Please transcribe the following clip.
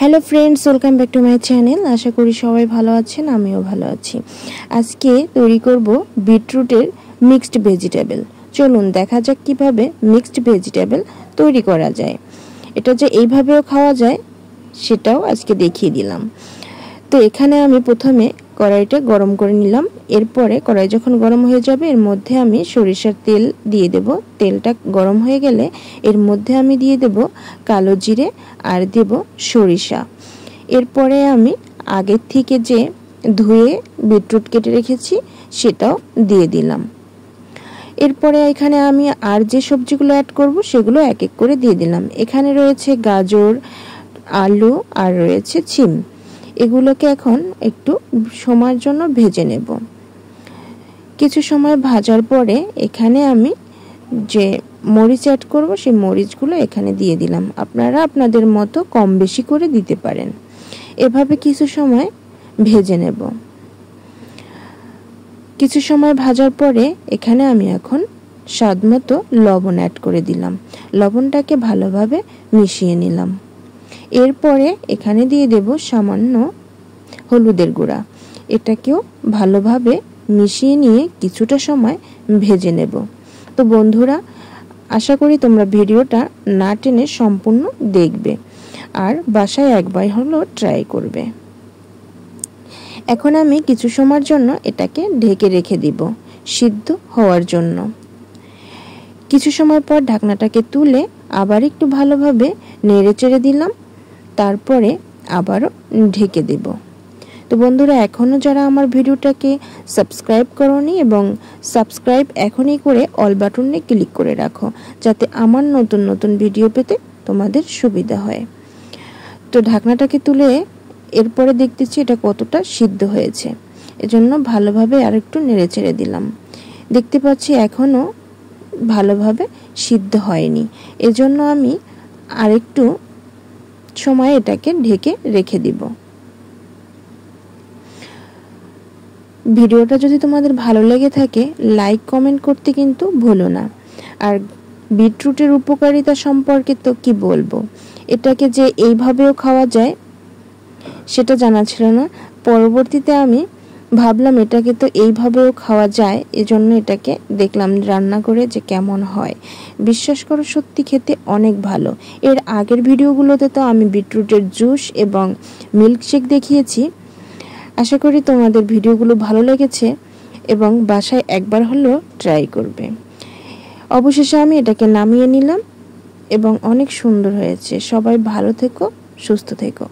Hello friends, welcome back to my channel. আশা করি সবাই ভালো আছেন, আমিও ভালো আছি। আজকে তৈরি করব বিটরুটের মিক্সড ভেজিটেবল। চলুন দেখা যাক কিভাবে মিক্সড ভেজিটেবল তৈরি করা যায়। এটা যে এইভাবেও খাওয়া যায় সেটাও আজকে দেখিয়ে দিলাম। তো এখানে আমি প্রথমে কড়াইটা গরম করে নিলাম। এরপরে কড়াই যখন গরম হয়ে যাবে এর মধ্যে আমি সরিষার তেল দিয়ে দেব। তেলটা গরম হয়ে গেলে এর মধ্যে আমি দিয়ে দেব কালো জিরে আর দেব সরিষা। এরপরে আমি আগের থেকে যে ধুয়ে বিটরুট কেটে রেখেছি সেটাও দিয়ে দিলাম। এরপরে এখানে আমি আর যে সবজিগুলো অ্যাড করব সেগুলো এক এক করে দিয়ে দিলাম। এখানে রয়েছে গাজর, আলু আর রয়েছে শিম। এগুলোকে এখন একটু সময়ের জন্য ভেজে নেব। কিছু সময় ভাজার পরে এখানে আমি যে মরিচ অ্যাড করব সেই মরিচগুলো এখানে দিয়ে দিলাম। আপনারা আপনাদের মতো কম বেশি করে দিতে পারেন। এভাবে কিছু সময় ভেজে নেব। কিছু সময় ভাজার পরে এখানে আমি এখন স্বাদমতো লবণ অ্যাড করে দিলাম। লবণটাকে ভালোভাবে মিশিয়ে নিলাম। এরপরে এখানে দিয়ে দেব সামান্য হলুদের গুঁড়া। এটাকেও ভালোভাবে মিশিয়ে নিয়ে কিছুটা সময় ভেজে নেব। তো বন্ধুরা, আশা করি তোমরা ভিডিওটা না টেনে সম্পূর্ণ দেখবে আর বাসায় একবার হলেও ট্রাই করবে। এখন আমি কিছু সময়ের জন্য এটাকে ঢেকে রেখে দিব সিদ্ধ হওয়ার জন্য। কিছু সময় পর ঢাকনাটাকে তুলে আবার একটু ভালোভাবে নেড়েচেড়ে দিলাম। তারপরে আবারও ঢেকে দেব। তো বন্ধুরা, এখনও যারা আমার ভিডিওটাকে সাবস্ক্রাইব করোনি এবং সাবস্ক্রাইব এখনই করে অল বাটনে ক্লিক করে রাখো, যাতে আমার নতুন নতুন ভিডিও পেতে তোমাদের সুবিধা হয়। তো ঢাকনাটাকে তুলে এরপরে দেখতেছি এটা কতটা সিদ্ধ হয়েছে। এজন্য ভালোভাবে আরেকটু নেড়েচেড়ে দিলাম। দেখতে পাচ্ছি এখনও ভালোভাবে সিদ্ধ হয়নি। এজন্য আমি আরেকটু সময় এটাকে ঢেকে রেখে দিব। ভিডিওটা যদি তোমাদের ভালো লেগে থাকে লাইক কমেন্ট করতে কিন্তু ভুলো না। আর বিটরুটের উপকারিতা সম্পর্কে তো কি বলবো, এটাকে যে এইভাবেও খাওয়া যায় সেটা জানা ছিল না। পরবর্তীতে আমি ভাবলাম এটাকে তো এইভাবেও খাওয়া যায়, এজন্য এটাকে দেখলাম রান্না করে যে কেমন হয়। বিশ্বাস করো, সত্যি খেতে অনেক ভালো। এর আগের ভিডিওগুলোতে তো আমি বিটরুটের জুস এবং মিল্কশেক দেখিয়েছি। আশা করি তোমাদের ভিডিওগুলো ভালো লেগেছে এবং বাসায় একবার হলেও ট্রাই করবে। অবশেষে আমি এটাকে নামিয়ে নিলাম এবং অনেক সুন্দর হয়েছে। সবাই ভালো থেকো, সুস্থ থেকো।